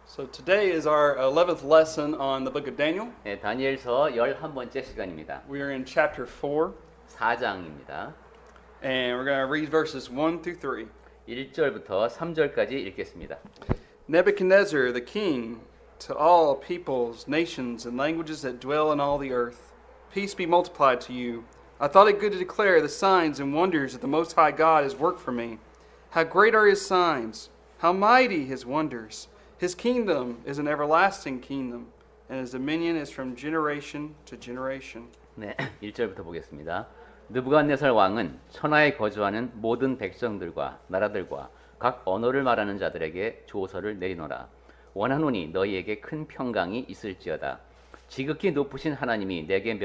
So today is our 11th lesson on the book of Daniel. 네, 다니엘서 11번째 시간입니다. We are in chapter 4, 4장입니다. and we're going to read verses 1 through 3. 1절부터 3절까지 읽겠습니다. Nebuchadnezzar the king, to all peoples, nations, and languages that dwell in all the earth, peace be multiplied to you. I thought it good to declare the signs and wonders that the Most High God has worked for me. How great are his signs, how mighty his wonders. His kingdom is an everlasting kingdom, and his dominion is from generation to generation. 네, 1절부터 보겠습니다. 느부갓네살 왕은 천하에 거주하는 모든 백성들과 나라들과 각 언어를 말하는 자들에게 조서를 내리노라. 원하노니 너희에게 큰 평강이 있을지어다. 지극히 높으신 하나님이 내게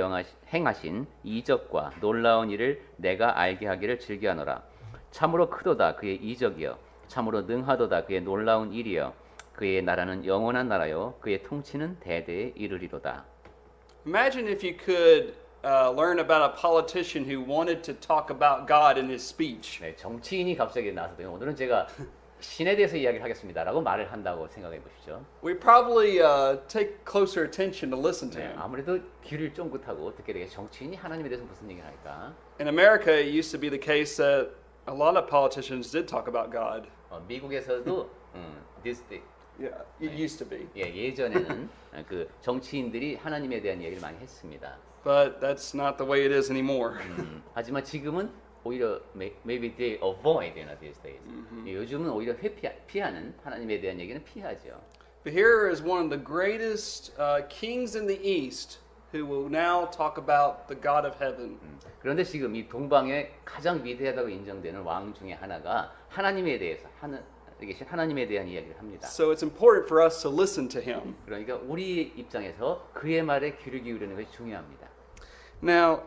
행하신 이적과 놀라운 일을 내가 알게 하기를 즐겨하노라. 참으로 크도다 그의 이적이여, 참으로 능하도다 그의 놀라운 일이여. 그의 나라는 영원한 나라요, 그의 통치는 대대에 이르리로다. Imagine if you could learn about a politician who wanted to talk about God in his speech. 네, 정치인이 갑자기 나서서 오늘은 제가 신에 대해서 이야기를 하겠습니다라고 말을 한다고 생각해 보십시오. We probably take closer attention to listen to 네, him. 아무래도 귀를 쫑긋하고 듣게 되게 정치인이 하나님에 대해서 무슨 얘기를 할까? In America, it used to be the case that a lot of politicians did talk about God. 미국에서도 Yeah, it used to be. 예전에는 그 정치인들이 하나님에 대한 얘기를 많이 했습니다. But that's not the way it is anymore. 하지만 지금은 오히려 maybe they avoid these days. 요즘은 오히려 피하는 하나님에 대한 얘기는 피하죠. But here is one of the greatest kings in the East who will now talk about the God of heaven. 그런데 지금 이 동방의 가장 위대하다고 인정되는 왕 중에 하나가 하나님에 대해서 계신 하나님에 대한 이야기를 합니다. So it's important for us to listen to him. 그러니까 우리 입장에서 그의 말에 귀를 기울이는 것이 중요합니다. Now,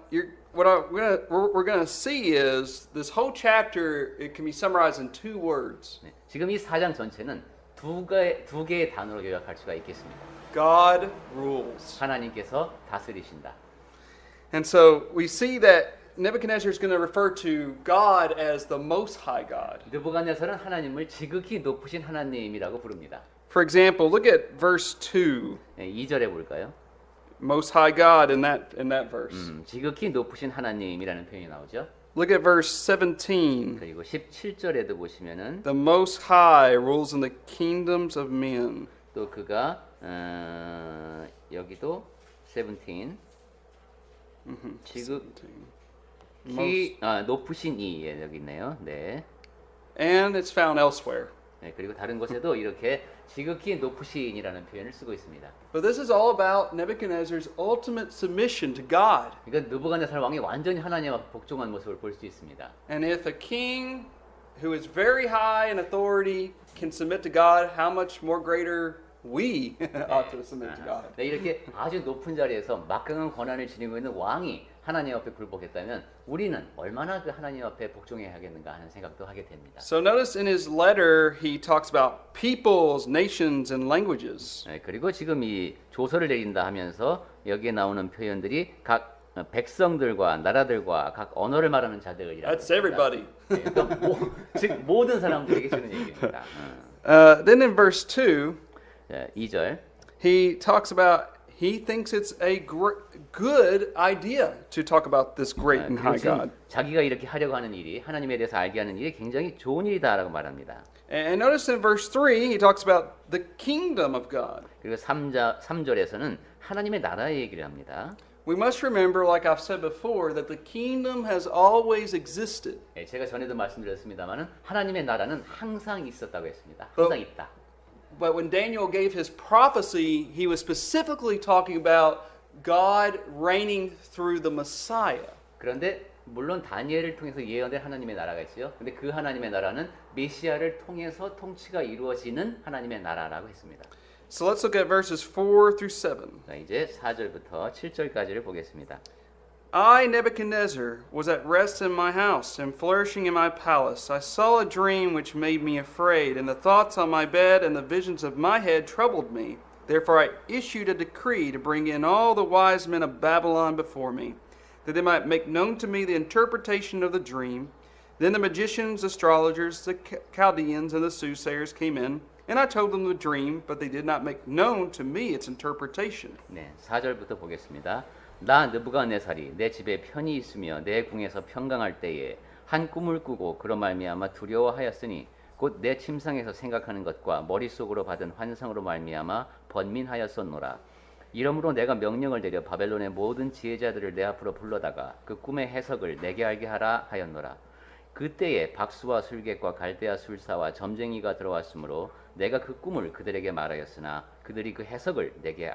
we're going to see is this whole chapter. It can be summarized in two words. 네, 지금 이 4장 전체는 두 개의 단어로 요약할 수가 있겠습니다. God rules. 하나님께서 다스리신다. And so we see that Nebuchadnezzar is going to refer to God as the Most High God. 느부갓네살은 하나님을 지극히 높으신 하나님이라고 부릅니다. For example, look at verse 2. 네, 2절에 볼까요? Most High God in that verse. 지극히 높으신 하나님이라는 표현이 나오죠. Look at verse 17. 그리고 17절에도 보시면은 The Most High rules in the kingdoms of men. 또 그가 여기도 17 지극히 높으신 이 여기 있네요. 네. And it's found elsewhere. 네, 그리고 다른 곳에도 이렇게 지극히 높으신이라는 표현을 쓰고 있습니다. But this is all about Nebuchadnezzar's ultimate submission to God. 그러니까 느부갓네살 왕이 완전히 하나님 앞에 복종한 모습을 볼 수 있습니다. And if a king who is very high in authority can submit to God, how much more greater we ought to submit to God. 네, 이렇게 아주 높은 자리에서 막강한 권한을 지니고 있는 왕이 하나님 앞에 굴복했다면 우리는 얼마나 그 하나님 앞에 복종해야 하겠는가 하는 생각도 하게 됩니다. So notice in his letter he talks about peoples, nations, and languages. 네, 그리고 지금 이 조서를 내린다 하면서 여기에 나오는 표현들이 각 백성들과 나라들과 각 언어를 말하는 자들이라고. That's everybody. 네, 그러니까 즉 모든 사람들에게 주는 얘기입니다. Then in verse 2, 2절 he talks about he thinks it's a good idea to talk about this great and high God. 자기가 이렇게 하려고 하는 일이 하나님에 대해서 알게 하는 일이 굉장히 좋은 일이다라고 말합니다. And notice in verse 3 he talks about the kingdom of God. 그리고 3절에서는 하나님의 나라의 얘기를 합니다. We must remember, like I've said before, that the kingdom has always existed. 제가 전에도 말씀드렸습니다만은 하나님의 나라는 항상 있었다고 했습니다. 항상 있다. But when Daniel gave his prophecy, he was specifically talking about God reigning through the Messiah. 그런데 물론 다니엘을 통해서 예언된 하나님의 나라가 있어요. 근데 그 하나님의 나라는 메시아를 통해서 통치가 이루어지는 하나님의 나라라고 했습니다. So let's look at verses 4 through 7. 자, 이제 4절부터 7절까지를 보겠습니다. I, Nebuchadnezzar, was at rest in my house and flourishing in my palace. I saw a dream which made me afraid, and the thoughts on my bed and the visions of my head troubled me. Therefore I issued a decree to bring in all the wise men of Babylon before me, that they might make known to me the interpretation of the dream. Then the magicians, astrologers, the Chaldeans, and the soothsayers came in, And I told them the dream, but they did not make known to me its interpretation. 네, 4절부터 보겠습니다. 나 느부갓네살이 내 집에 편히 있으며 내 궁에서 평강할 때에 한 꿈을 꾸고 그로 말미암아 두려워하였으니 곧 내 침상에서 생각하는 것과 머릿속으로 받은 환상으로 말미암아 번민하였었노라. 이러므로 내가 명령을 내려 바벨론의 모든 지혜자들을 내 앞으로 불러다가 그 꿈의 해석을 내게 알게 하라 하였노라. 그때에 박수와 술객과 갈대아 술사와 점쟁이가 들어왔으므로 내가 그 꿈을 그들에게 말하였으나 그들이 그 해석을 내게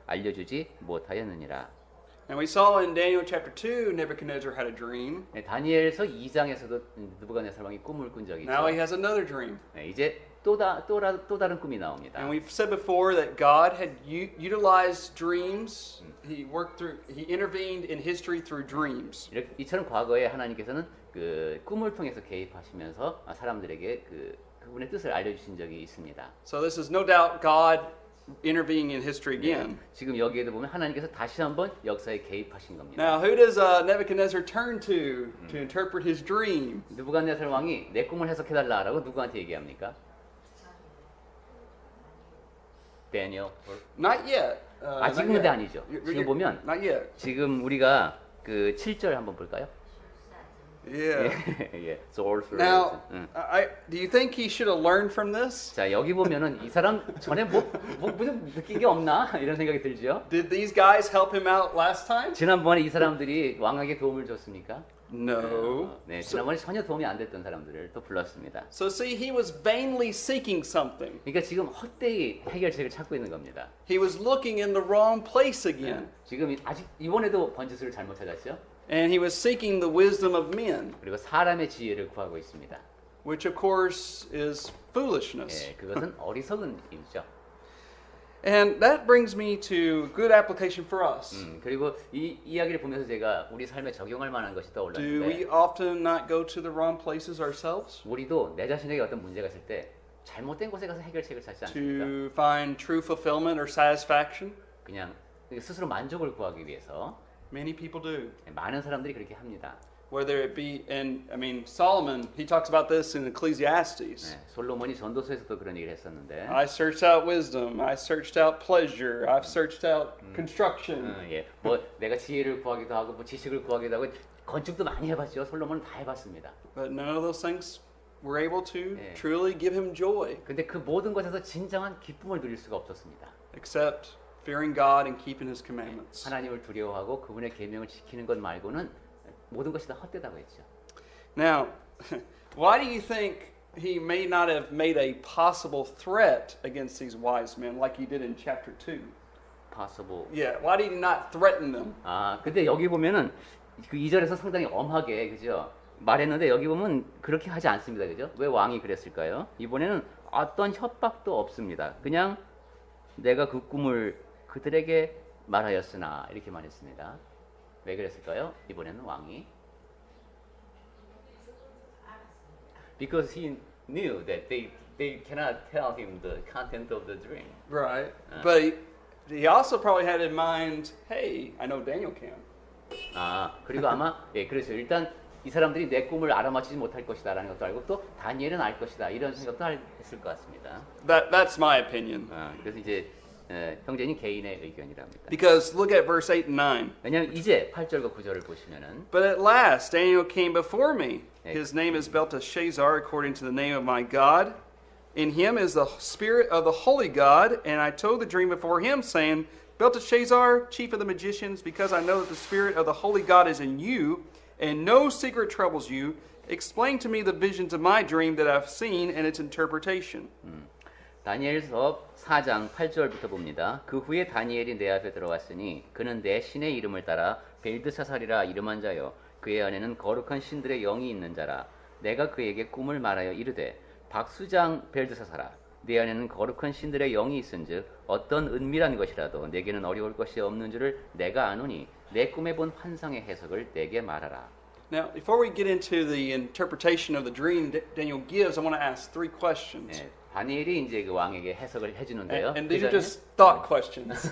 알려주지 못하였느니라. And we saw in Daniel chapter 2, Nebuchadnezzar had a dream. 네, 다니엘서 2장에서도 느부갓네살 왕이 꿈을 꾼 적이 있죠. Now he has another dream. 네, 이제 또 다른 꿈이 나옵니다. And we've said before that God had utilized dreams. He intervened in history through dreams. 이처럼 과거에 하나님께서는 그 꿈을 통해서 개입하시면서 사람들에게 그분의 뜻을 알려주신 적이 있습니다. So this is no doubt God intervening in history again. 네, 지금 여기에도 보면 하나님께서 다시 한번 역사에 개입하신 겁니다. Now, who does Nebuchadnezzar turn to interpret his dream? 느부갓네살 왕이 내 꿈을 해석해달라라고 누구한테 얘기합니까? 다니엘. Not yet. 아직 not 근데 yet. 아니죠. 지금 보면 Not yet. 지금 우리가 그 7절 한번 볼까요? Yeah. 예, sorcerer. Now, 응. do you think he should have learned from this? 자 여기 보면은 이 사람 전에 무슨 느낀 게 없나 이런 생각이 들죠. Did these guys help him out last time? 지난번에 이 사람들이 왕에게 도움을 줬습니까? No. 네, 지난번에 전혀 도움이 안 됐던 사람들을 또 불렀습니다. So see, he was vainly seeking something. 그러니까 지금 헛되이 해결책을 찾고 있는 겁니다. He was looking in the wrong place again. 지금 아직 이번에도 번지수를 잘못 찾았죠. And he was seeking the wisdom of men, 그리고 사람의 지혜를 구하고 있습니다. which of course is foolishness. 예, 그것은 어리석은 일이죠. And that brings me to good application for us. 그리고 이 이야기를 보면서 제가 우리 삶에 적용할 만한 것이 Do we 떠올랐는데 often not go to the wrong places ourselves 우리도 내 자신에게 어떤 문제가 있을 때 잘못된 곳에 가서 해결책을 찾지 않습니까? to find true fulfillment or satisfaction? 그냥 스스로 만족을 구하기 위해서 Many people do. 많은 사람들이 그렇게 합니다. Whether it be, Solomon, he talks about this in Ecclesiastes. 네, 솔로몬이 전도서에서도 그런 얘기를 했었는데 I searched out wisdom. I searched out pleasure. I've searched out construction. 예, 뭐 내가 지혜를 구하기도 하고 뭐 지식을 구하기도 하고 건축도 많이 해봤죠. 솔로몬은 다 해봤습니다. But none of those things were able to Yeah. truly give him joy, 근데 그 모든 것에서 진정한 기쁨을 누릴 수가 없었습니다. except fearing God and keeping His commandments. 하나님을 두려워하고 그분의 계명을 지키는 것 말고는 모든 것이 다 헛되다고 했죠. Now, why do you think he may not have made a possible threat against these wise men like he did in chapter 2? Possible. Yeah, why did he not threaten them? 아, 근데 여기 보면은 그 2절에서 상당히 엄하게 그죠? 말했는데 여기 보면 그렇게 하지 않습니다. 그죠? 왜 왕이 그랬을까요? 이번에는 어떤 협박도 없습니다. 그냥 내가 그 꿈을 그들에게 말하였으나 이렇게 말했습니다. 왜 그랬을까요? 이번에는 왕이 Because he knew that they cannot tell him the content of the dream. Right. But he also probably had in mind, hey, I know Daniel can. 아, 그리고 아마 예, 그래서 일단 이 사람들이 내 꿈을 알아맞히지 못할 것이다라는 것도 알고 또 다니엘은 알 것이다 이런 생각도 했을 것 같습니다. That's my opinion. 그래서 이제 형제님 개인의 의견이랍니다. Because look at verse 8 and 9. 왜냐하면 이제 8절과 9절을 보시면은 But at last Daniel came before me. Hey. His name is Belteshazzar, according to the name of my God. In him is the spirit of the holy God, and I told the dream before him, saying, Belteshazzar, chief of the magicians, because I know that the spirit of the holy God is in you, and no secret troubles you, explain to me the visions of my dream that I've seen and its interpretation. 다니엘서 4장 8절부터 봅니다. 그 후에 다니엘이 내 앞에 들어왔으니 그는 내 신의 이름을 따라 벨드사살이라 이름한 자요 그의 안에는 거룩한 신들의 영이 있는 자라. 내가 그에게 꿈을 말하여 이르되 박수장 벨드사살아 내 안에는 거룩한 신들의 영이 있은즉 어떤 은밀한 것이라도 내게는 어려울 것이 없는 줄을 내가 아노니 내 꿈에 본 환상의 해석을 내게 말하라. Now, before we get into the interpretation of the dream Daniel gives, I want to ask three questions. 네, 다니엘이 이제 그 왕에게 해석을 해주는데요. And these are just thought questions.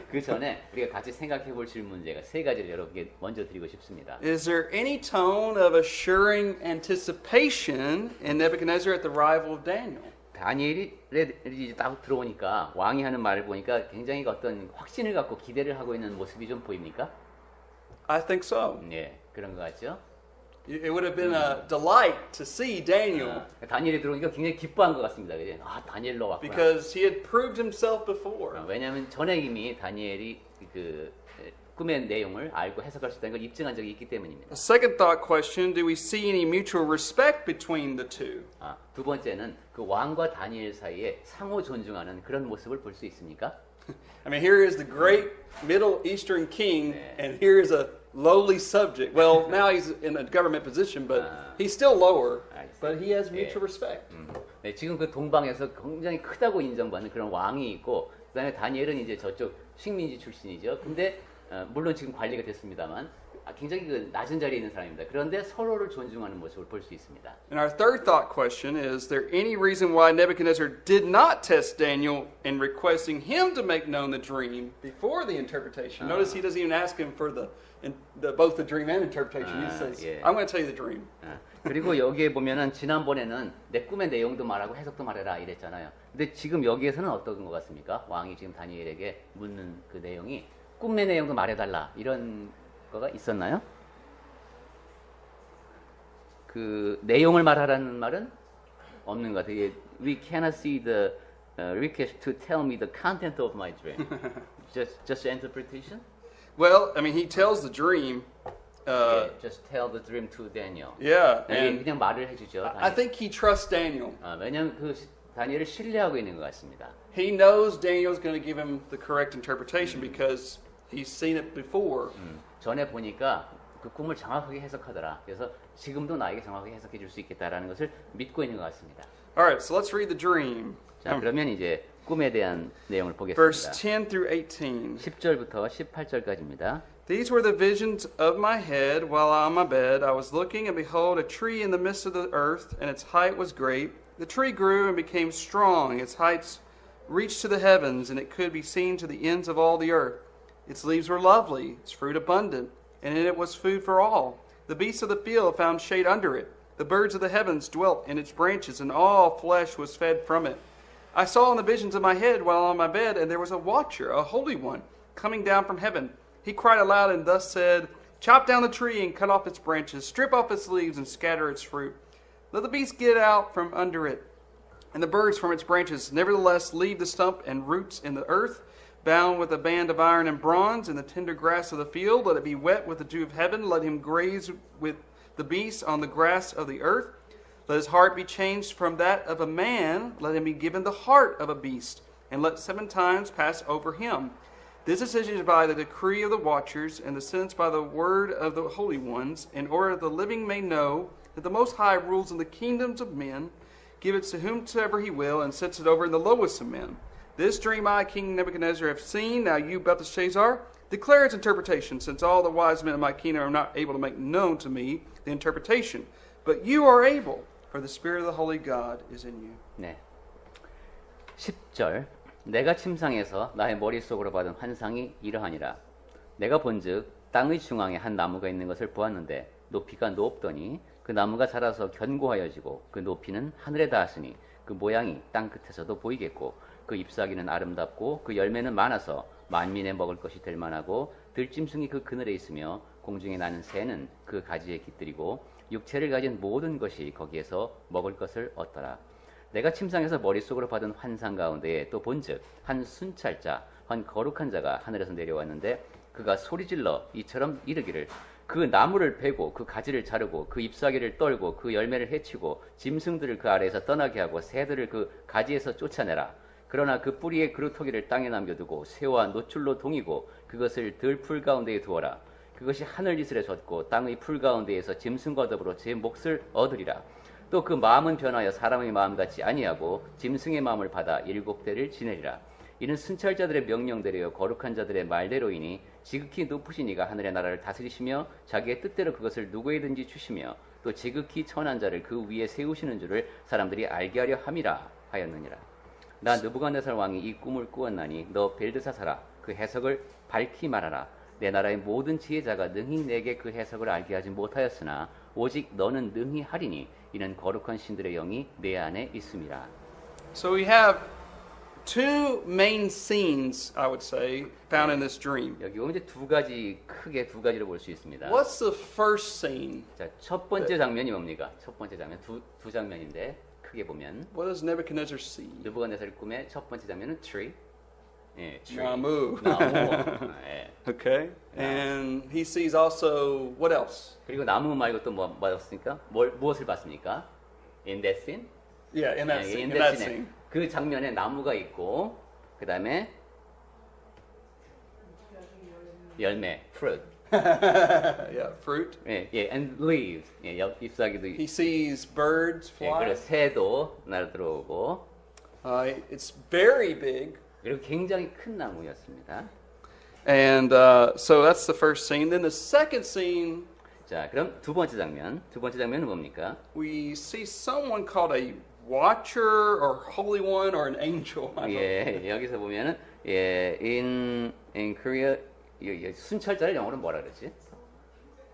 그 전에 우리가 같이 생각해 볼 질문 제가 세 가지를 여러분께 먼저 드리고 싶습니다. Is there any tone of assuring anticipation in Nebuchadnezzar at the arrival of Daniel? 다니엘이 이제 딱 들어오니까 왕이 하는 말을 보니까 굉장히 어떤 확신을 갖고 기대를 하고 있는 모습이 좀 보입니까? I think so. 네, 그런 것 같죠. It would have been a delight to see Daniel 다니엘이 들어오니까 굉장히 기뻐한 것 같습니다. 그죠? 아, 다니엘로 왔구나. because he had proved himself before. 왜냐하면 전에 이미 다니엘이 그 꿈의 내용을 알고 해석할 수 있다는 걸 입증한 적이 있기 때문입니다. A second thought question, do we see any mutual respect between the two? 두 번째는 그 왕과 다니엘 사이에 상호 존중하는 그런 모습을 볼 수 있습니까? I mean, here is the great Middle Eastern king, and here is a lowly subject. Well, now he's in a government position, but he's still lower, but he has mutual respect. 네, 지금 그 동방에서 굉장히 크다고 인정받는 그런 왕이 있고, 그다음에 다니엘은 이제 저쪽 식민지 출신이죠. 근데 물론 지금 관리가 됐습니다만 굉장히 그 낮은 자리에 있는 사람입니다. 그런데 서로를 존중하는 모습을 볼 수 있습니다. And our third thought question is there any reason why Nebuchadnezzar did not test Daniel in requesting him to make known the dream before the interpretation? Notice he doesn't even ask him for both the dream and interpretation. He says, yeah. I'm going to tell you the dream. 그리고 여기에 보면은 지난번에는 내 꿈의 내용도 말하고 해석도 말해라 이랬잖아요. 근데 지금 여기에서는 어떤 것 같습니까? 왕이 지금 다니엘에게 묻는 그 내용이 꿈의 내용도 말해달라 이런 거가 있었나요? 그 내용을 말하라는 말은 없는 것 같아요. We cannot see the request to tell me the content of my dream. just interpretation? Well, I mean, he tells the dream. Yeah, just tell the dream to Daniel. Yeah, 네, and 그냥 말을 해주죠. I think he trusts Daniel. 왜냐하면 그 다니엘을 신뢰하고 있는 것 같습니다. He knows Daniel's going to give him the correct interpretation because he's seen it before. 전에 보니까 그 꿈을 정확하게 해석하더라. 그래서 지금도 나에게 정확하게 해석해 줄 수 있겠다라는 것을 믿고 있는 것 같습니다. All right, so let's read the dream. 자, 그러면 이제 꿈에 대한 내용을 Verse 보겠습니다. 10 through 18. 10절부터 18절까지입니다. These were the visions of my head while on my bed. I was looking, and behold, a tree in the midst of the earth, and its height was great. The tree grew and became strong. Its heights reached to the heavens, and it could be seen to the ends of all the earth. Its leaves were lovely, its fruit abundant, and in it was food for all. The beasts of the field found shade under it. The birds of the heavens dwelt in its branches, and all flesh was fed from it. I saw in the visions of my head while on my bed, and there was a watcher, a holy one, coming down from heaven. He cried aloud and thus said, Chop down the tree and cut off its branches, strip off its leaves and scatter its fruit. Let the beasts get out from under it, and the birds from its branches. Nevertheless, leave the stump and roots in the earth, bound with a band of iron and bronze, and the tender grass of the field. Let it be wet with the dew of heaven. Let him graze with the beasts on the grass of the earth. Let his heart be changed from that of a man. Let him be given the heart of a beast, and let 7 times pass over him. This decision is by the decree of the watchers, and the sentence by the word of the holy ones, in order that the living may know that the Most High rules in the kingdoms of men, gives it to whomsoever he will, and sets it over in the lowest of men. This dream I, King Nebuchadnezzar, have seen. Now you, Belteshazzar, declare its interpretation, since all the wise men of my kingdom are not able to make known to me the interpretation. But you are able, for the Spirit of the Holy God is in you. 네. 10절. 내가 침상에서 나의 머릿속으로 받은 환상이 이러하니라. 내가 본즉 땅의 중앙에 한 나무가 있는 것을 보았는데 높이가 높더니 그 나무가 자라서 견고하여지고 그 높이는 하늘에 닿았으니 그 모양이 땅 끝에서도 보이겠고 그 잎사귀는 아름답고 그 열매는 많아서 만민의 먹을 것이 될 만하고 들짐승이 그 그늘에 있으며 공중에 나는 새는 그 가지에 깃들이고 육체를 가진 모든 것이 거기에서 먹을 것을 얻더라. 내가 침상에서 머릿속으로 받은 환상 가운데에 또 본즉 한 순찰자, 한 거룩한 자가 하늘에서 내려왔는데 그가 소리질러 이처럼 이르기를 그 나무를 베고 그 가지를 자르고 그 잎사귀를 떨고 그 열매를 해치고 짐승들을 그 아래에서 떠나게 하고 새들을 그 가지에서 쫓아내라. 그러나 그 뿌리의 그루터기를 땅에 남겨두고 새와 노출로 동이고 그것을 들풀 가운데에 두어라. 그것이 하늘 이슬에 젖고 땅의 풀 가운데에서 짐승과 더불어 제 몫을 얻으리라. 또 그 마음은 변하여 사람의 마음 같지 아니하고 짐승의 마음을 받아 7대를 지내리라. 이는 순찰자들의 명령대로요 거룩한 자들의 말대로이니 지극히 높으신 이가 하늘의 나라를 다스리시며 자기의 뜻대로 그것을 누구에든지 주시며 또 지극히 천한 자를 그 위에 세우시는 줄을 사람들이 알게 하려 함이라 하였느니라. 나 느부갓네살 왕이 이 꿈을 꾸었나니 너 벨드사사라 그 해석을 밝히 말하라. 내 나라의 모든 지혜자가 능히 내게 그 해석을 알게 하지 못하였으나 오직 너는 능히 하리니 이는 거룩한 신들의 영이 내 안에 있음이라. So we have two main scenes, I would say, found in this dream. 여기 보면 이제 크게 두 가지로 볼 수 있습니다. What's the first scene? 자, 첫 번째 장면이 뭡니까? 첫 번째 장면 두 장면인데 크게 보면 What does Nebuchadnezzar see? 느부갓네살 꿈의 첫 번째 장면은 tree. 예, tree. Namu. 나무. 예. Okay. And he sees also what else? 그리고 나무 말고 또 뭐 봤습니까? 무엇을 봤습니까? In that scene? Yeah, in that 예, scene. in In that that scene. scene. 그 장면에 나무가 있고 그다음에 열매, fruit. Yeah, fruit. 예, 예, and leaves. 예, 잎사귀도 He sees birds 예, fly. 그리고 새도 날 들어오고 It's very big. 그리고 굉장히 큰 나무였습니다. And so that's the first scene. Then the second scene, 자, 그럼 두 번째 장면은 뭡니까? we see someone called a watcher or holy one or an angel. I don't know. 예, 여기서 보면은 예, in Korea 순찰자를 영어로 뭐라 그러지?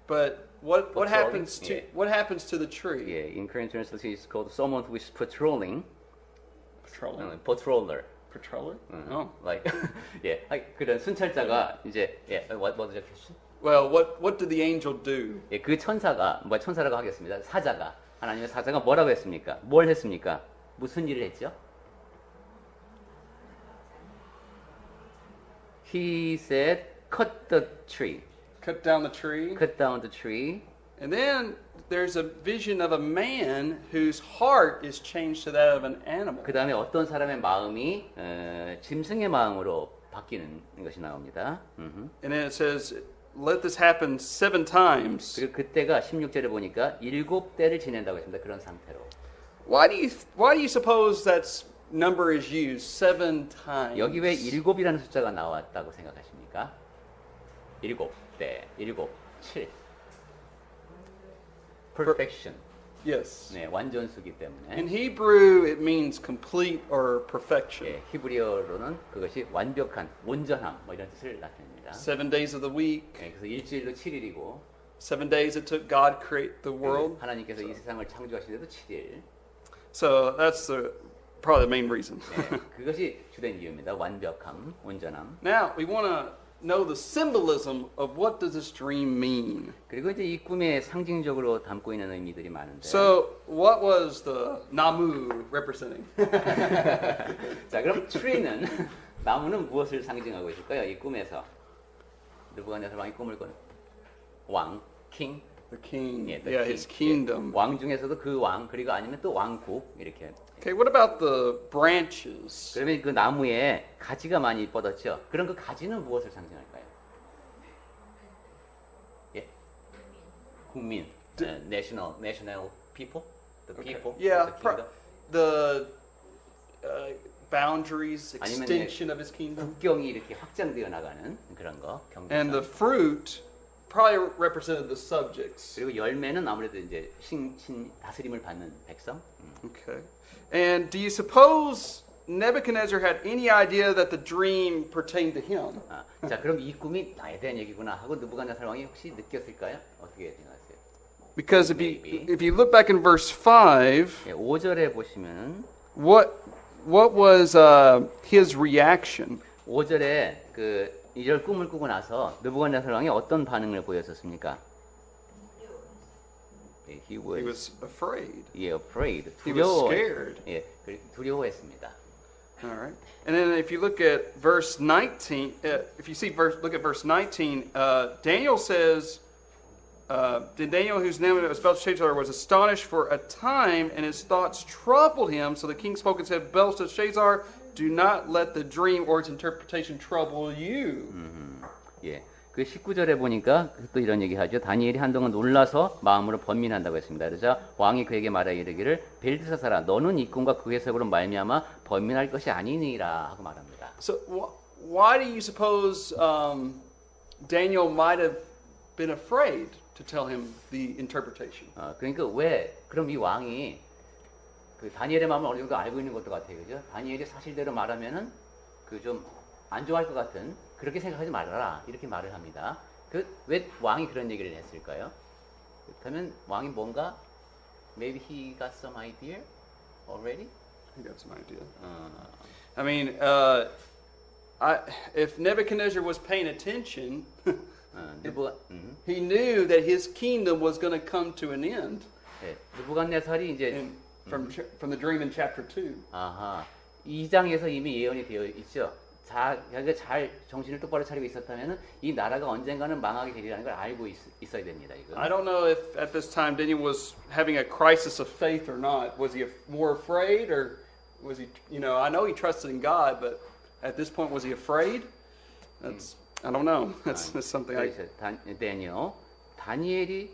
But what Patrolling? happens to Yeah. what happens to the tree? 예, in Korean translation it's called someone who is patrolling, Patrolling. patroller. Patroller? Oh. like 예, 그런 순찰자가 이제 예, what was your question? Well, what did the angel do? 예, 그 천사가 천사라고 하겠습니다. 사자가 하나님의 사자가 뭐라고 했습니까? 뭘 했습니까? 무슨 일을 했죠? He said, cut the tree. Cut down the tree. Cut down the tree. And then there's a vision of a man whose heart is changed to that of an animal. 그 다음에 어떤 사람의 마음이 짐승의 마음으로 바뀌는 것이 나옵니다. And then it says, let this happen 7 times. 그리고 그때가 16절에 보니까 7대를 지낸다고 했습니다. 그런 상태로. Why do you suppose that number is used 7 times? 여기 왜 7이라는 숫자가 나왔다고 생각하십니까? 7대, 7. Perfection. Yes. 네, 완전수기 때문에. In Hebrew, it means complete or perfection. 예, 히브리어로는 그것이 완벽한, 온전함 뭐 이런 뜻을 나타냅니다. 7 days of the week, 예, 그래서 일주일로 7일이고 7 days it took God to create the world. 하나님께서 이 세상을 창조하시는데도 7일. So that's probably the main reason. 예, 그것이 주된 이유입니다. 완벽함, 온전함. Now, we want to know the symbolism of what does this dream mean. 그리고 이제 이 꿈에 상징적으로 담고 있는 의미들이 많은데. So, what was the Namu representing? 자, 그럼 tree는 나무는 무엇을 상징하고 있을까요? 이 꿈에서 느부갓네살 왕이 꿈을 꾸는 왕, king. The king. 예, the Yeah, king. his kingdom. 예, 왕 중에서도 그 왕, 그리고 아니면 또 왕국 이렇게. Okay, what about the branches? 그러면 그 나무에 가지가 많이 뻗었죠. 그럼 그 가지는 무엇을 상징할까요? 예, 국민, national people, the people, Yeah, the kingdom. the boundaries, 아니면 extension of his kingdom. 국경이 이렇게 확장되어 나가는 그런 거. And the 경계선. fruit probably represented the subjects. 그리고 열매는 아무래도 이제 신 다스림을 받는 백성. Okay. And do you suppose Nebuchadnezzar had any idea that the dream pertained to him? 아, 자, 그럼 이 꿈이 나에 대한 얘기구나 하고 느부갓네살 왕이 혹시 느꼈을까요? 어떻게 생각하세요? Because Maybe. if you look back in verse 5, 예, 5절에 보시면 what was his reaction? 5절에 그 이절 꿈을 꾸고 나서 느부갓네살 왕이 어떤 반응을 보였었습니까? 예, he He was afraid. afraid. He was 두려워. scared. 예, 두려워했습니다. All right. And then if you look at verse 19, if you see look at verse 19, Daniel says, then Daniel, whose name was Belteshazzar, was astonished for a time, and his thoughts troubled him. So the king spoke and said, Belteshazzar, do not let the dream or its interpretation trouble you. 예. 그 19절에 보니까 또 이런 얘기 하죠. 다니엘이 한동안 놀라서 마음으로 번민한다고 했습니다. 그러자 왕이 그에게 말하여 이르기를 벨드사사라 너는 이 꿈과 그 해석으로 말미암아 번민할 것이 아니니라 하고 말합니다. So why do you suppose Daniel might have been afraid to tell him the interpretation? 그러니까 왜 그럼 이 왕이 그 다니엘의 마음을 어느 정도 알고 있는 것도 같아요. 그죠? 다니엘이 사실대로 말하면은 그 좀 안 좋아할 것 같은 그렇게 생각하지 말아라 이렇게 말을 합니다. 그 왜 왕이 그런 얘기를 했을까요? 그렇다면 왕이 뭔가 maybe he got some idea already? You got some idea. 어, I mean, if Nebuchadnezzar was paying attention, 느부갓, he knew that his kingdom was going to come to an end. 네, 느부갓네살이 이제 And from the dream in chapter 2. 아하, 2장에서 이미 예언이 되어 있죠. 자기가 잘 정신을 똑바로 차리고 있었다면 이 나라가 언젠가는 망하게 되리라는 걸 알고 있어야 됩니다. 이거. I don't know if at this time Daniel was having a crisis of faith or not. Was he more afraid, or was he, I know he trusted in God, but at this point was he afraid? I don't know. That's something I... 다니엘이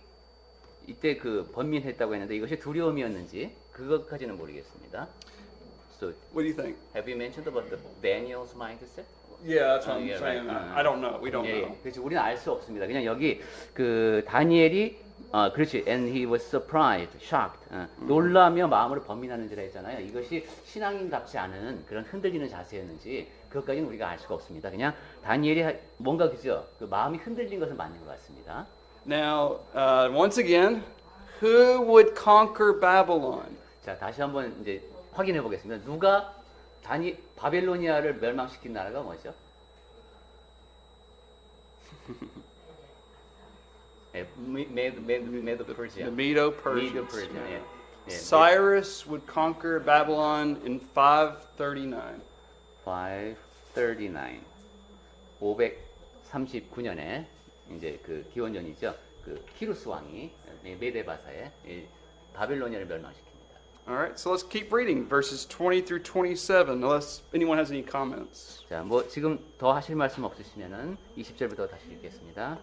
이때 그 번민했다고 했는데 이것이 두려움이었는지 그것까지는 모르겠습니다. So, What do you think? have you mentioned about the Daniel's mindset? Yeah, that's what I'm yeah, saying. right. I don't know. We don't 예, know. 예. 그렇지, 우리는 알 수 없습니다. 그냥 여기 그 다니엘이 그렇지, and he was surprised, shocked, 놀라며 마음으로 번민하는지라 했잖아요. 이것이 신앙인답지 않은 그런 흔들리는 자세였는지 그것까지는 우리가 알 수가 없습니다. 그냥 다니엘이 뭔가 그죠, 그 마음이 흔들린 것은 맞는 것 같습니다. Now, once again, who would conquer Babylon? 자, 다시 한번 이제 확인해 보겠습니다. 누가 바벨로니아를 멸망시킨 나라가 뭐죠? Medo Persia. The Medo-Persians. Medo-Persia. 예. 예. Cyrus would conquer Babylon in 539. 539. 539년에 이제 그 기원전이죠. 그 키루스 왕이 메데바사에 바벨로니아를 멸망시킵니다. All right, so let's keep reading verses 20 through 27, unless anyone has any comments. 자, 뭐 지금 더 하실 말씀 없으시면은 20절부터 다시 읽겠습니다.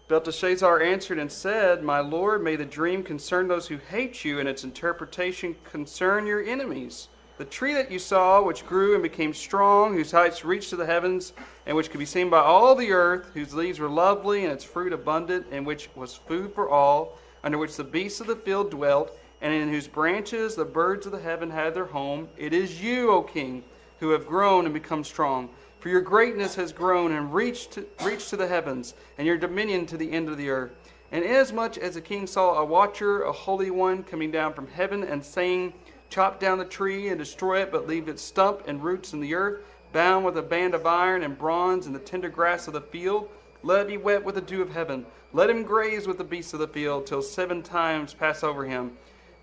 Belteshazzar answered and said, My lord, may the dream concern those who hate you, and its interpretation concern your enemies. The tree that you saw, which grew and became strong, whose heights reached to the heavens, and which could be seen by all the earth, whose leaves were lovely, and its fruit abundant, and which was food for all, under which the beasts of the field dwelt, and in whose branches the birds of the heaven had their home. It is you, O king, who have grown and become strong. For your greatness has grown and reached to the heavens, and your dominion to the end of the earth. And inasmuch as the king saw a watcher, a holy one, coming down from heaven, and saying, Chop down the tree and destroy it, but leave its stump and roots in the earth, bound with a band of iron and bronze and the tender grass of the field, let it be wet with the dew of heaven. Let him graze with the beasts of the field, till 7 times pass over him.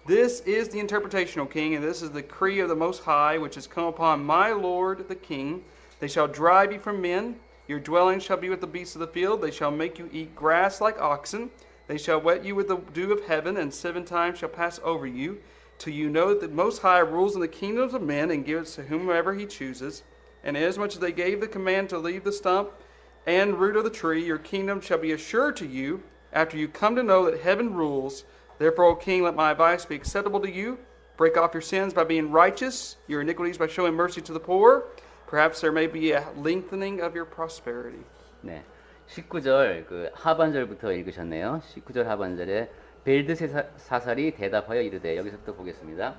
This is the interpretation, O king, and this is the decree of the Most High, which has come upon my lord the king. They shall drive you from men. Your dwelling shall be with the beasts of the field. They shall make you eat grass like oxen. They shall wet you with the dew of heaven, and 7 times shall pass over you, till you know that the Most High rules in the kingdoms of men and gives to whomever he chooses. And inasmuch as they gave the command to leave the stump and root of the tree, your kingdom shall be assured to you, after you come to know that heaven rules. Therefore, O king, let my advice be acceptable to you. Break off your sins by being righteous, your iniquities by showing mercy to the poor. Perhaps there may be a lengthening of your prosperity. 네, 19절 그 하반절부터 읽으셨네요. 19절 하반절에 벨드사살이 대답하여 이르되, 여기서부터 보겠습니다.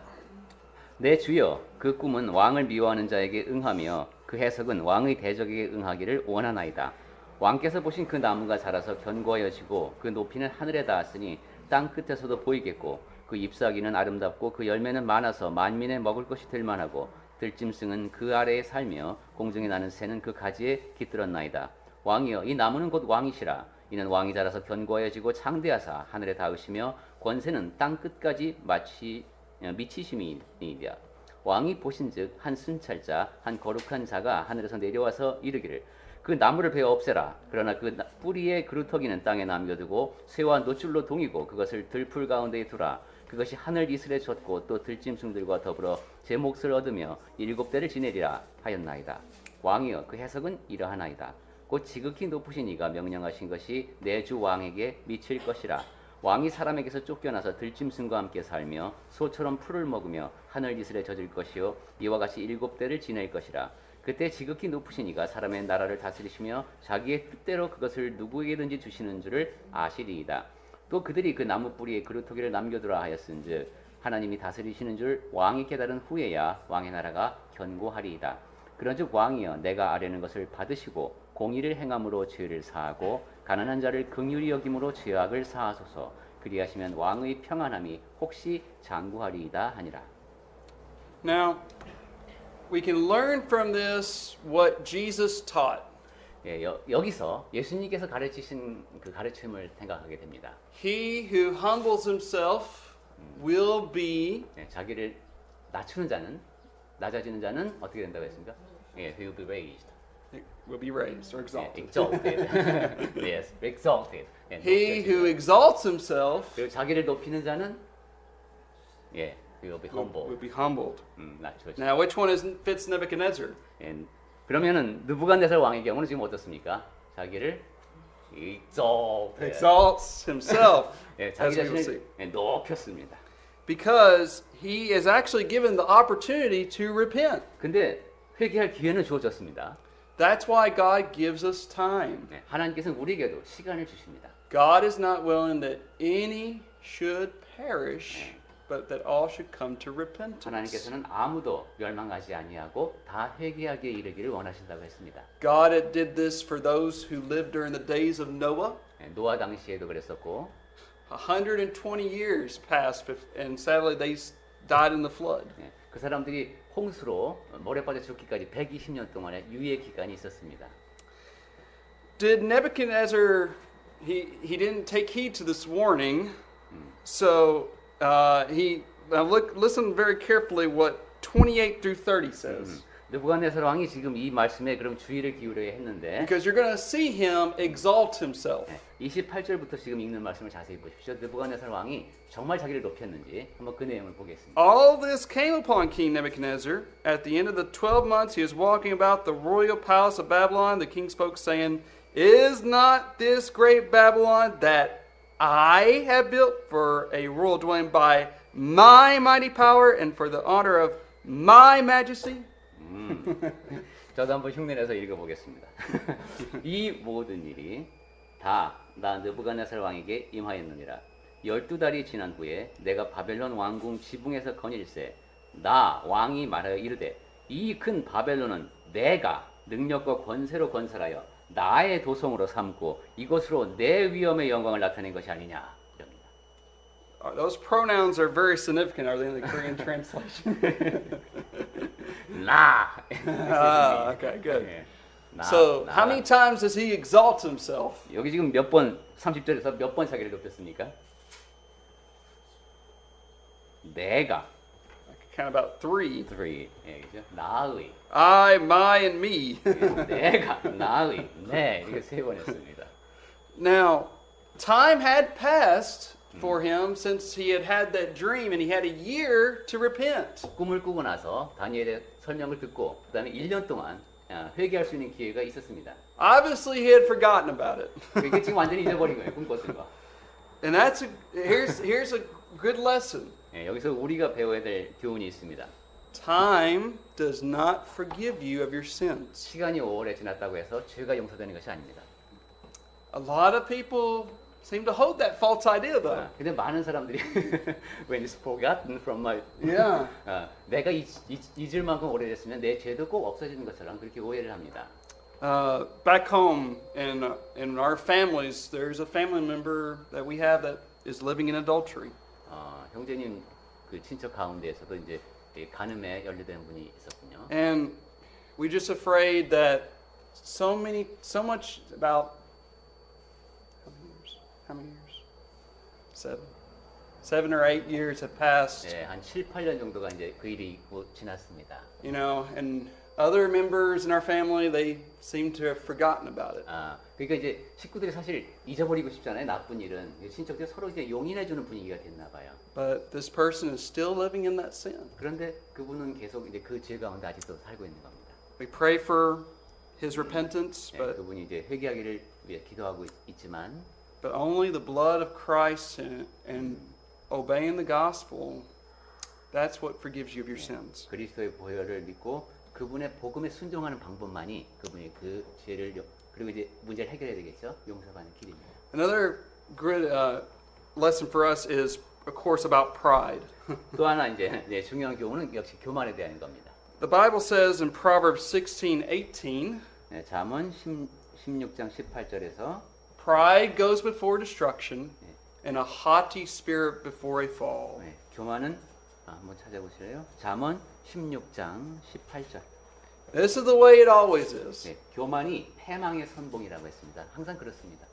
내 주여, 그 꿈은 왕을 미워하는 자에게 응하며 그 해석은 왕의 대적에게 응하기를 원하나이다. 왕께서 보신 그 나무가 자라서 견고하여지고 그 높이는 하늘에 닿았으니 땅 끝에서도 보이겠고 그 잎사귀는 아름답고 그 열매는 많아서 만민의 먹을 것이 될 만하고 들짐승은 그 아래에 살며 공중에 나는 새는 그 가지에 깃들었나이다. 왕이여, 이 나무는 곧 왕이시라. 이는 왕이 자라서 견고하여지고 창대하사 하늘에 닿으시며 권세는 땅 끝까지 미치심이니이다. 왕이 보신즉 한 순찰자 한 거룩한 자가 하늘에서 내려와서 이르기를, 그 나무를 베어 없애라. 그러나 그 뿌리의 그루터기는 땅에 남겨두고 쇠와 노줄로 동이고 그것을 들풀 가운데에 두라. 그것이 하늘 이슬에 젖고 또 들짐승들과 더불어 제 몫을 얻으며 7대를 지내리라 하였나이다. 왕이여, 그 해석은 이러하나이다. 곧 지극히 높으신 이가 명령하신 것이 내 주 왕에게 미칠 것이라. 왕이 사람에게서 쫓겨나서 들짐승과 함께 살며 소처럼 풀을 먹으며 하늘 이슬에 젖을 것이요 이와 같이 7대를 지낼 것이라. 그때 지극히 높으신 이가 사람의 나라를 다스리시며 자기의 뜻대로 그것을 누구에게든지 주시는 줄을 아시리이다. 또 그들이 그 나무 뿌리에 그루터기를 남겨두라 하였은즉 하나님이 다스리시는 줄 왕이 깨달은 후에야 왕의 나라가 견고하리이다. 그런즉 왕이여, 내가 아뢰는 것을 받으시고 공의를 행함으로 죄를 사하고 가난한 자를 긍휼히 여김으로 죄악을 사하소서. 그리하시면 왕의 평안함이 혹시 장구하리이다 하니라. Now, we can learn from this what Jesus taught. 예, 여기서 예수님께서 가르치신 그 가르침을 생각하게 됩니다. He who humbles himself will be 예, 자기를 낮추는 자는 낮아지는 자는 어떻게 된다고 했습니까? 예, he will be raised. or exalted. exalted. yes, exalted. 예, He 높여지는 who 자. exalts himself 그리고 자기를 높이는 자는 예, he will be humble. will be humbled. 낮춰지. Now, which one fits Nebuchadnezzar? 예, 그러면은 느부갓네살 왕의 경우는 지금 어떻습니까? 자기를 exalted. Exalts himself, 예, 자기 as we will see. 자신을 예, 높였습니다. Because he is actually given the opportunity to repent. 근데 회개할 기회는 주어졌습니다. That's why God gives us time. 예, 하나님께서는 우리에게도 시간을 주십니다. God is not willing that any should perish, but that all should come to repentance. 하나님께서는 아무도 멸망하지 아니하고 다 회개하기에 이르기를 원하신다고 했습니다. God did this for those who lived during the days of Noah. 예, 노아 당시에도 그랬었고 120 years passed, and sadly they died in the flood. 예, 그 사람들이 홍수로 모래 빠져 죽기까지 120년 동안의 유예 기간이 있었습니다. Did Nebuchadnezzar? He didn't take heed to this warning, so listen very carefully what 28 through 30 says, 느부갓네살 왕이 지금 이 말씀에 그럼 주의를 기울여야 했는데 because you're going to see him exalt himself. 28절부터 지금 읽는 말씀을 자세히 보십시오. 느부갓네살 왕이 정말 자기를 높였는지 한번 그 내용을 보겠습니다. All this came upon King Nebuchadnezzar. At the end of the 12 months he was walking about the royal palace of Babylon. The king spoke, saying, Is not this great Babylon that I have built for a royal dwelling by my mighty power and for the honor of my majesty? 저도 한번 흉내내서 읽어보겠습니다. 이 모든 일이 다 나 느부갓네살 왕에게 임하였느니라. 12달이 지난 후에 내가 바벨론 왕궁 지붕에서 거닐세 나 왕이 말하여 이르되 이 큰 바벨론은 내가 능력과 권세로 건설하여 나의 도성으로 삼고 이것으로 내 위엄의 영광을 나타낸 것이 아니냐. 이럽니다. Those pronouns are very significant. Are they in the Korean translation? 나. Okay, good. 예, 나, So, 나. how many times does he exalt himself? 여기 지금 몇 번 30절에서 몇 번 자기를 높였습니까? 내가 Count about 3. 3 예, 그죠? 나의 I, my, and me. 내가 나의 내 이렇게 3번 했습니다. Now, time had passed for him since he had that dream, and he had a year to repent. 꿈을 꾸고 나서 다니엘의 설명을 듣고 그다음에 1년 동안 회개할 수 있는 기회가 있었습니다. Obviously, he had forgotten about it. 그게 지금 완전히 잊어버린 거예요. 꿈 꿨던 거. And here's a good lesson. 예, 여기서 우리가 배워야 될 교훈이 있습니다. Time does not forgive you of your sins. 시간이 오래 지났다고 해서 죄가 용서되는 것이 아닙니다. A lot of people seem to hold that false idea, though. 근데 많은 사람들이 when it's forgotten from my Yeah. 내가 잊을 만큼 오래됐으면 내 죄도 꼭 없어지는 것처럼 그렇게 오해를 합니다. Back home in our families, there's a family member that we have that is living in adultery. 형제님 그 친척 가운데에서도 이제 간음에 연루된 분이 있었군요. And we're just afraid that so much about how many years? 7 or 8 years have passed. 네, 한 7, 8년 정도가 이제 그 일이 지났습니다. You know, and other members in our family, they seem to have forgotten about it. 그러니까 이제 식구들이 사실 잊어버리고 싶잖아요. 나쁜 일은 친척들이 서로 이제 용인해주는 분위기가 됐나 봐요. But this person is still living in that sin. 그런데 그분은 계속 이제 그 죄 가운데 아직도 살고 있는 겁니다. We pray for his repentance, 네, but 그분이 이제 회개하기를 위해 기도하고 있지만 only the blood of Christ and obeying the gospel, that's what forgives you of your sins. 그리스도의 보혈을 믿고 그분의 복음에 순종하는 방법만이 그분이 그 죄를 그리고 이제 문제를 해결해야 되겠죠. 용서받는 길입니다. Another good lesson for us is, of course, about pride. 또 하나 이제 중요한 교훈은 역시 교만에 대한 겁니다. The Bible says in Proverbs 16:18, 네, 잠언 16장 18절에서 pride goes before destruction, and a haughty spirit before a fall. 네, 교만은 한번 찾아보실래요? 잠언 16장 18절. This is the way it always is. 네, 교만이 패망의 선봉이라고 했습니다. 항상 그렇습니다.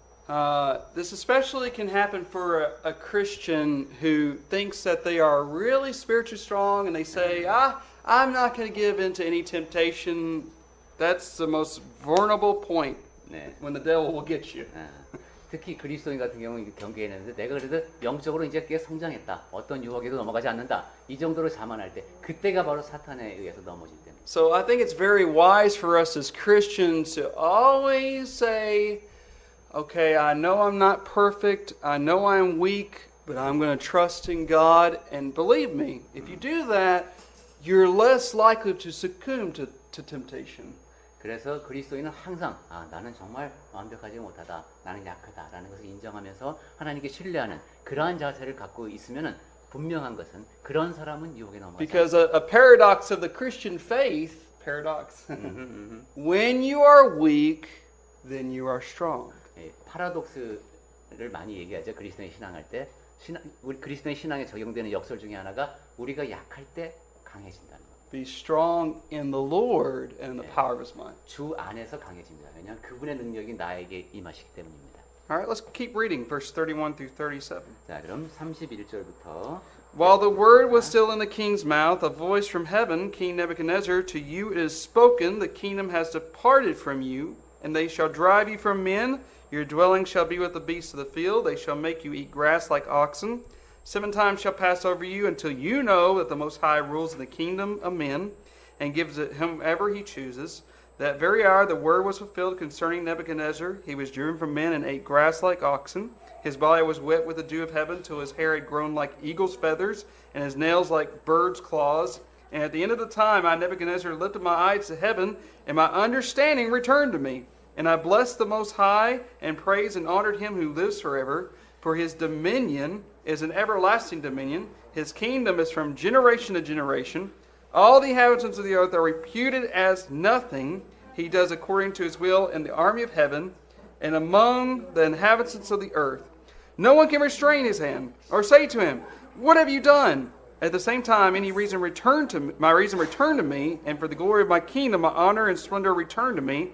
This especially can happen for a Christian who thinks that they are really spiritually strong and they say, I'm not going to give in to any temptation. That's the most vulnerable point 네. when the devil will get you. 특히 그리스도인 같은 경우는 경계했는데 내가 그래도 영적으로 이제 꽤 성장했다. 어떤 유혹에도 넘어가지 않는다. 이 정도로 자만할 때 그때가 바로 사탄에 의해서 넘어질 때입니다. So I think it's very wise for us as Christians to always say, okay, I know I'm not perfect. I know I'm weak, but I'm going to trust in God. And believe me, if you do that, you're less likely to succumb to temptation. 그래서 그리스도인은 항상 나는 정말 완벽하지 못하다. 나는 약하다라는 것을 인정하면서 하나님께 신뢰하는 그러한 자세를 갖고 있으면은 분명한 것은 그런 사람은 유혹에 넘어가지 Because a paradox of the Christian faith, paradox, when you are weak, then you are strong. 예, 파라독스를 많이 얘기하죠. 그리스도인 신앙할 때 우리 그리스도인 신앙에 적용되는 역설 중에 하나가 우리가 약할 때 강해진다는 것. Be strong in the Lord and in the power of His might. 주 안에서 강해집니다. 왜냐하면 그분의 능력이 나에게 임하시기 때문입니다. All right, let's keep reading, verse 31 through 37. 자, 그럼 31절부터 While the word was still in the king's mouth, a voice from heaven, King Nebuchadnezzar, to you it is spoken, the kingdom has departed from you, and they shall drive you from men. Your dwelling shall be with the beasts of the field. They shall make you eat grass like oxen. 7 times shall pass over you until you know that the Most High rules in the kingdom of men and gives it whomever He chooses. That very hour the word was fulfilled concerning Nebuchadnezzar. He was driven from men and ate grass like oxen. His body was wet with the dew of heaven till his hair had grown like eagle's feathers and his nails like bird's claws. And at the end of the time I, Nebuchadnezzar, lifted my eyes to heaven, and my understanding returned to me. And I blessed the Most High and praised and honored Him who lives forever. For His dominion is an everlasting dominion. His kingdom is from generation to generation. All the inhabitants of the earth are reputed as nothing. He does according to His will in the army of heaven and among the inhabitants of the earth. No one can restrain His hand or say to Him, what have you done? At the same time, my reason returned to me, and for the glory of my kingdom, my honor and splendor returned to me.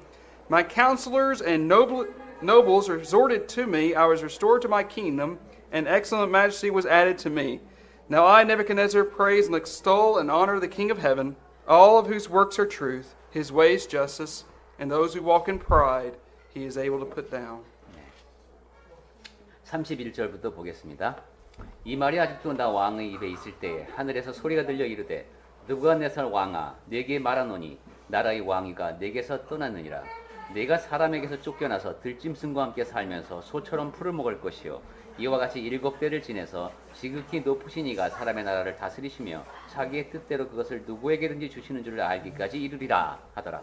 My counselors and nobles resorted to me. I was restored to my kingdom, and excellent majesty was added to me. Now I, Nebuchadnezzar, praise and extol and honor the King of heaven, all of whose works are truth, His ways justice, and those who walk in pride He is able to put down. 31절부터 보겠습니다. 이 말이 아직도 나 왕의 입에 있을 때에 하늘에서 소리가 들려 이르되 느부갓네살 왕아 네게 말하노니 나라의 왕위가 네게서 떠났느니라. 네가 사람에게서 쫓겨나서 들짐승과 함께 살면서 소처럼 풀을 먹을 것이요 이와 같이 7대를 지내서 지극히 높으신 이가 사람의 나라를 다스리시며 자기의 뜻대로 그것을 누구에게든지 주시는 줄을 알기까지 이르리라 하더라.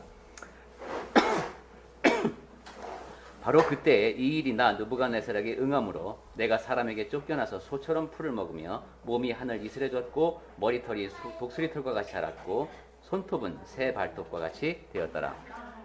바로 그때에 이 일이 나 느부갓네살에게 응함으로 내가 사람에게 쫓겨나서 소처럼 풀을 먹으며 몸이 하늘 이슬해졌고 머리털이 독수리털과 같이 자랐고 손톱은 새 발톱과 같이 되었더라.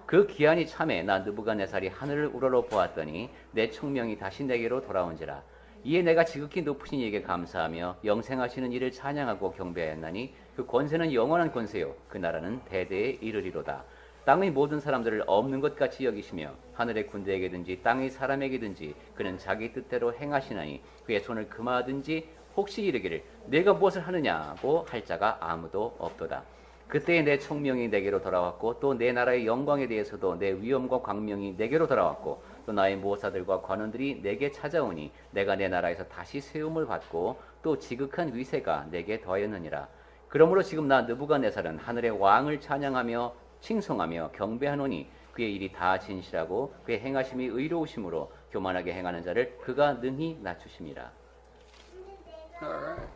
그 기한이 참에 나 느부갓네살이 하늘을 우러러 보았더니 내 총명이 다시 내게로 돌아온지라. 이에 내가 지극히 높으신 이에게 감사하며 영생하시는 이를 찬양하고 경배하였나니 그 권세는 영원한 권세요 그 나라는 대대에 이르리로다. 땅의 모든 사람들을 없는 것 같이 여기시며 하늘의 군대에게든지 땅의 사람에게든지 그는 자기 뜻대로 행하시나니 그의 손을 금하든지 혹시 이르기를 내가 무엇을 하느냐고 할 자가 아무도 없도다. 그때에 내 총명이 내게로 돌아왔고 또 내 나라의 영광에 대해서도 내 위엄과 광명이 내게로 돌아왔고 또 나의 모사들과 관원들이 내게 찾아오니 내가 내 나라에서 다시 세움을 받고 또 지극한 위세가 내게 더하였느니라. 그러므로 지금 나 느부갓네살은 하늘의 왕을 찬양하며 칭송하며 경배하노니 그의 일이 다 진실하고 그의 행하심이 의로우심으로 교만하게 행하는 자를 그가 능히 낮추심이라. All right.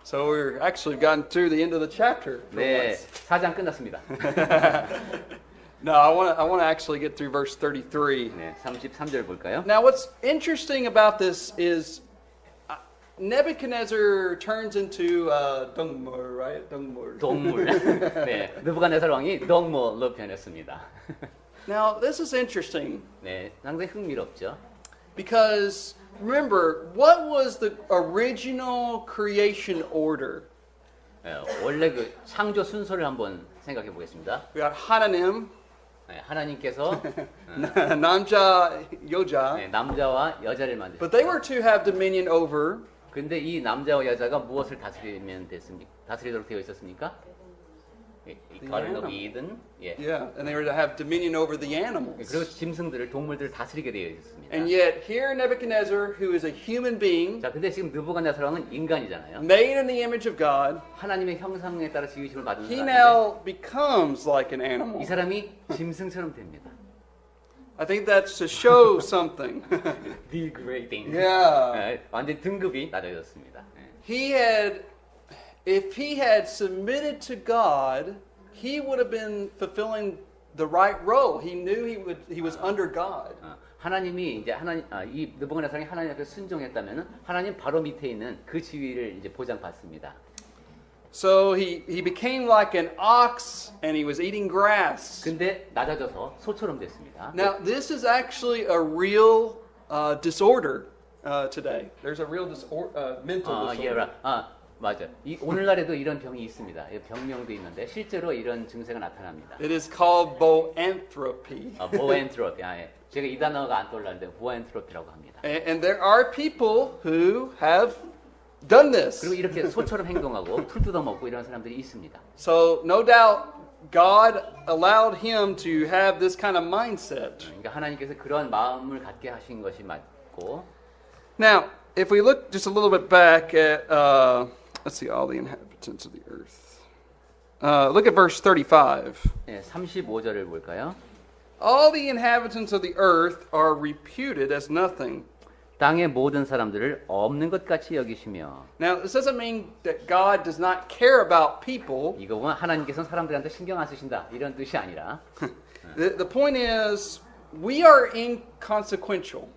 So we're actually gotten through the end of the chapter. 네, 4장 끝났습니다. No, I want to actually get through verse 33. 네, 33절 볼까요? Now, what's interesting about this is Nebuchadnezzar turns into 동물, right? 동물. 동물. 네, 느부갓네살 왕이 동물로 변했습니다. Now, this is interesting 네, 상당히 흥미롭죠. because remember, what was the original creation order? 원래 그 창조 순서를 한번 생각해 보겠습니다. We got Hananim, 하나님께서 Namja, Yoja. 남자와 여자를 But they 만드셨어요. were to have dominion over 근데 이 남자와 여자가 무엇을 다스리도록 되어 있었습니까? Garden of Eden. 예. Yeah, and they were to have dominion over the 그리고 animals. 짐승들을 동물들을 다스리게 되어 있었습니다. And yet here Nebuchadnezzar, who is a human being, 자, 근데 지금 느부갓네살 왕은 인간이잖아요. made in the image of God, 하나님의 형상에 따라 지으심을 받은 he 사람인데 now becomes like an animal. 이 사람이 짐승처럼 됩니다. I think that's to show something. Degrading. Yeah. 완전 등급이 낮아졌습니다. He had, if he had submitted to God, he would have been fulfilling the right role. He knew he was under God. 하나님이 이제 이 느부갓네살이 하나님 앞에 순종했다면은 하나님 바로 밑에 있는 그 지위를 이제 보장받습니다. So he became like an ox and he was eating grass. 근데 낮아져서 소처럼 됐습니다. Now, this is actually a real disorder today. There's a real mental disorder. 맞아. 오늘날에도 이런 병이 있습니다. 병명도 있는데 실제로 이런 증세가 나타납니다. It is called boanthropy. 보엔트로피. 제가 이 단어가 안 떠올랐는데 보엔트로피라고 합니다. And there are people who have done this. 그리고 이렇게 소처럼 행동하고 풀 뜯어먹고 이런 사람들이 있습니다. So no doubt God allowed him to have this kind of mindset. 그러니까 하나님께서 그런 마음을 갖게 하신 것이 맞고. Now, if we look just a little bit back at, let's see, all the inhabitants of the earth. Look at verse 35. 35절을 볼까요? All the inhabitants of the earth are reputed as nothing. 땅의 모든 사람들을 없는 것 같이 여기시며. Now, this doesn't mean that God does not care about people. 이거 보면 하나님께서는 사람들한테 신경 안 쓰신다 이런 뜻이 아니라 The point is, we are inconsequential.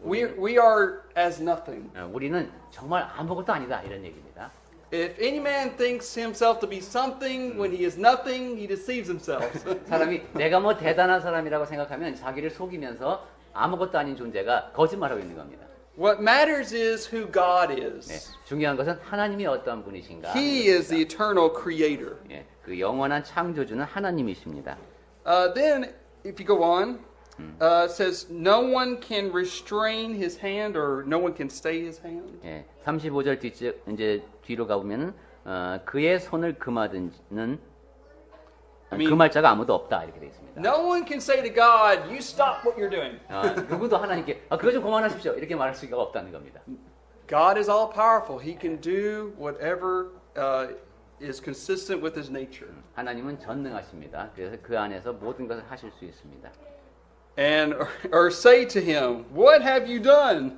We are as nothing. 우리는 정말 아무것도 아니다 이런 얘기입니다. If any man thinks himself to be something when he is nothing, he deceives himself. 사람이 내가 뭐 대단한 사람이라고 생각하면 자기를 속이면서 아무것도 아닌 존재가 거짓말하고 있는 겁니다. What matters is who God is. 중요한 것은 하나님이 어떤 분이신가. He is the eternal creator. 그 영원한 창조주는 하나님이십니다. Then, if you go on, it says, no one can restrain his hand or no one can stay his hand. 35절 이제 뒤로 가보면 그의 손을 금하든는 금할 자가 아무도 없다 이렇게 되어 있습니다. No one can say to God, you stop what you're doing. 누구도 하나님께 그거 좀 그만하십시오 이렇게 말할 수가 없다는 겁니다. God is all powerful. He can do whatever is consistent with his nature. 하나님은 전능하십니다. 그래서 그 안에서 모든 것을 하실 수 있습니다. And or say to him, what have you done?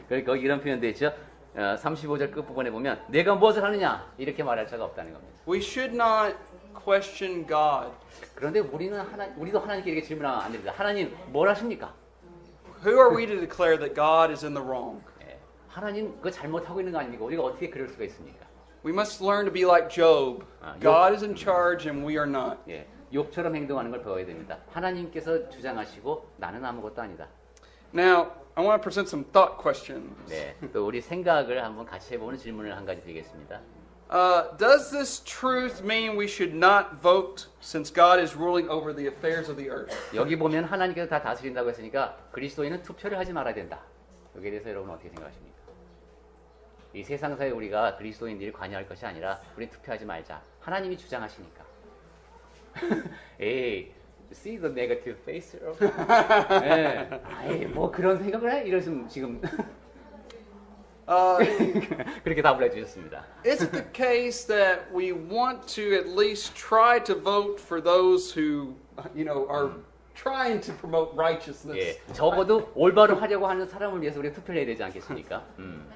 그러니까 이런 표현도 있죠. 35절 끝부분에 보면 내가 무엇을 하느냐 이렇게 말할 자가 없다는 겁니다. We should not question God. 그런데 우리도 하나님께 이렇게 질문하면 안 됩니다. 하나님 뭘 하십니까? Who are we to declare that God is in the wrong? 하나님 그거 잘못하고 있는 거 아닙니까? 우리가 어떻게 그럴 수가 있습니까? We must learn to be like Job. God is in charge and we are not. 욥처럼 행동하는 걸 배워야 됩니다. 하나님께서 주장하시고 나는 아무것도 아니다. Now, I want to present some thought questions. 또 우리 생각을 한번 같이 해보는 질문을 한 가지 드리겠습니다. Does this truth mean we should not vote since God is ruling over the affairs of the earth? 여기 보면 하나님께서 다 다스린다고 했으니까 그리스도인은 투표를 하지 말아야 된다. 여기에 대해서 여러분 어떻게 생각하십니까? 이 세상사에 우리가 그리스도인들이 관여할 것이 아니라 우리 투표하지 말자. 하나님이 주장하시니까. 에이, see the negative face. 뭐 그런 생각을 해? 이러시면 지금 그렇게 답을 해주셨습니다. Is it the case that we want to at least try to vote for those who, are trying to promote righteousness? 적어도 올바로 하려고 하는 사람을 위해서 우리가 투표를 해야 되지 않겠습니까?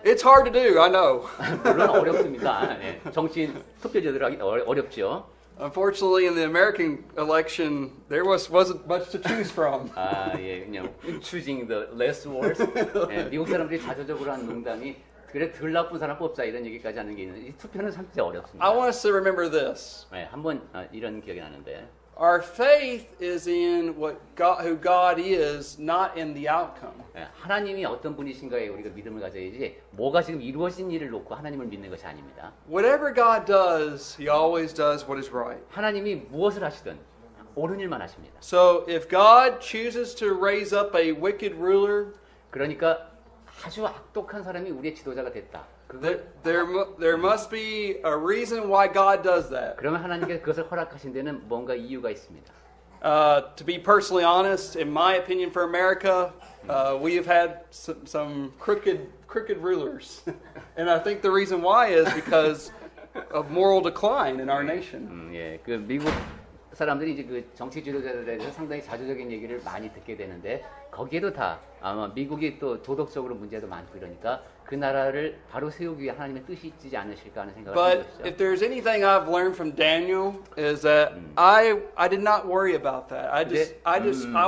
It's hard to do, I know. 물론 어렵습니다. 정치인 투표제대로 하기 어렵죠. Unfortunately, in the American election, there wasn't much to choose from. 그냥 choosing the less worst. 미국 사람들이 자조적으로 하는 농담이 그래 덜 나쁜 사람 뽑자 이런 얘기까지 하는 게 있는데 이 투표는 진짜 어렵습니다. I want us to remember this. 한번 이런 기억이 나는데. Our faith is in who God is, not in the outcome. 예, 하나님이 어떤 분이신가에 우리가 믿음을 가져야지 뭐가 지금 이루어진 일을 놓고 하나님을 믿는 것이 아닙니다. Whatever God does, He always does what is right. 하나님이 무엇을 하시든 옳은 일만 하십니다. So if God chooses to raise up a wicked ruler, 그러니까 아주 악독한 사람이 우리의 지도자가 됐다. 그걸 there must be a reason why God does that. 그러면 하나님께서 그것을 허락하신 데는 뭔가 이유가 있습니다. To be personally honest, in my opinion, for America, we have had some crooked rulers, and I think the reason why is because of moral decline in our nation. 예, 그 미국 사람들이 이제 그 정치 지도자들에 대해서 상당히 자조적인 얘기를 많이 듣게 되는데 거기에도 다 아마 미국이 또 도덕적으로 문제도 많고 이러니까 그 나라를 바로 세우기 위해 하나님의 뜻이 있지 않으실까 하는 생각을 하는 But 것이죠. if there's anything I've learned from Daniel is that I did not worry about that. I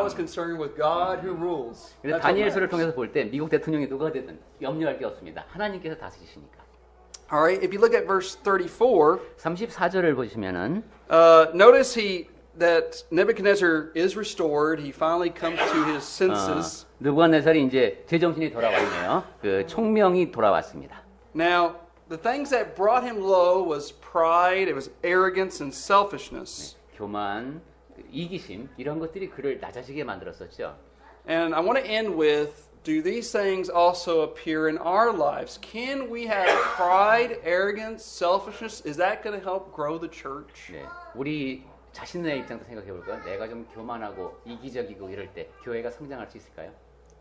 was concerned with God who rules. 근데 That's what 다니엘서를 matters. 통해서 볼 때 미국 대통령이 누가 되든 염려할 게 없습니다. 하나님께서 다스리시니까. All right, if you look at verse 34, 34절을 보시면은 notice that Nebuchadnezzar is restored. He finally comes to his senses. 느부갓네살이 이제 제정신이 돌아왔네요. 그 총명이 돌아왔습니다. Now, the things that brought him low was pride, it was arrogance and selfishness. 교만, 이기심 이런 것들이 그를 낮아지게 만들었었죠. And I want to end with, do these things also appear in our lives? Can we have pride, arrogance, selfishness? Is that going to help grow the church? 네, 우리 자신의 입장도 생각해 볼까요? 내가 좀 교만하고 이기적이고 이럴 때 교회가 성장할 수 있을까요?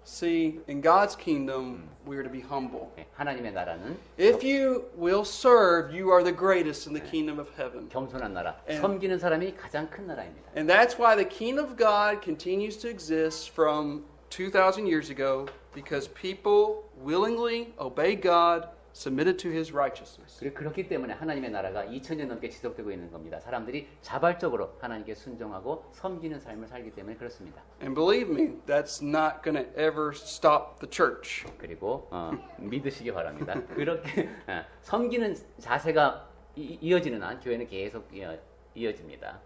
See, in God's kingdom, we are to be humble. 네, 하나님의 나라는 If you will serve, you are the greatest in the kingdom of heaven. 겸손한 나라, 네. 섬기는 사람이 가장 큰 나라입니다. And that's why the kingdom of God continues to exist from 2,000 years ago, because people willingly obey God, submitted to His righteousness. 그렇기 때문에 하나님의 나라가 2000년 넘게 지속되고 있는 겁니다. 사람들이 자발적으로 하나님께 순종하고 섬기는 삶을 살기 때문에 그렇습니다. And believe me, that's not going to ever stop the church. 그리고 믿으시기 바랍니다. 그렇게 섬기는 자세가 이어지는 한 교회는 계속 이어집니다.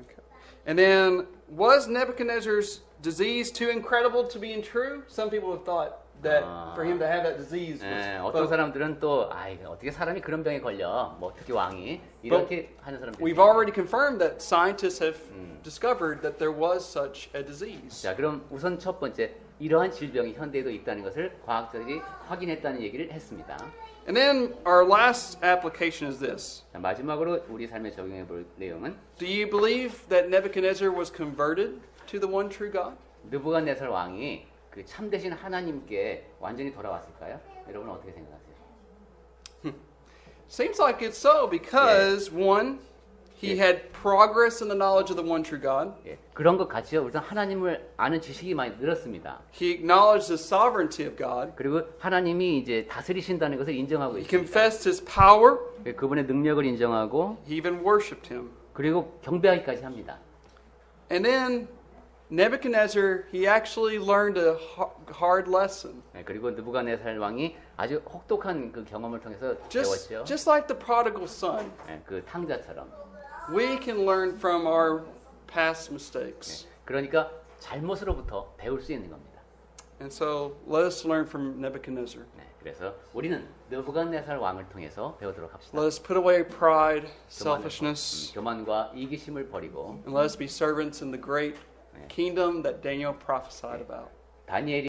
Okay. And then, was Nebuchadnezzar's disease too incredible to be true? Some people have thought that for him to have that disease was... 어떤 사람들은 또 어떻게 사람이 그런 병에 걸려? 뭐 특히 왕이 이렇게 하는 사람들이 We've already confirmed that scientists have discovered that there was such a disease. 자, 그럼 우선 첫 번째 이러한 질병이 현대에도 있다는 것을 과학자들이 확인했다는 얘기를 했습니다. And then our last application is this. 자, 마지막으로 우리 삶에 적용해 볼 내용은 Do you believe that Nebuchadnezzar was converted to the one true God? 느부갓네살 왕이 그 참되신 하나님께 완전히 돌아왔을까요? 여러분 어떻게 생각하세요? Seems like it's so because one, he had progress in the knowledge of the one true God. 예, 그런 것 같이요. 우선 하나님을 아는 지식이 많이 늘었습니다. He acknowledged the sovereignty of God. 그리고 하나님이 이제 다스리신다는 것을 인정하고 He 있습니다. confessed his power. 그분의 능력을 인정하고 He even worshipped him. 그리고 경배하기까지 합니다. And then Nebuchadnezzar, he actually learned a hard lesson. 예, 그리고 느부갓네살 왕이 아주 혹독한 그 경험을 통해서 배웠죠. Just like the prodigal son, 예, 그 탕자처럼. we can learn from our past mistakes. 그러니까 잘못으로부터 배울 수 있는 겁니다. And so let us learn from Nebuchadnezzar. 네, 그래서 우리는 느부갓네살 왕을 통해서 배우도록 합시다. Let us put away pride, selfishness, 교만과 이기심을 버리고 and let us be servants in the great kingdom that Daniel prophesied about. 다니엘이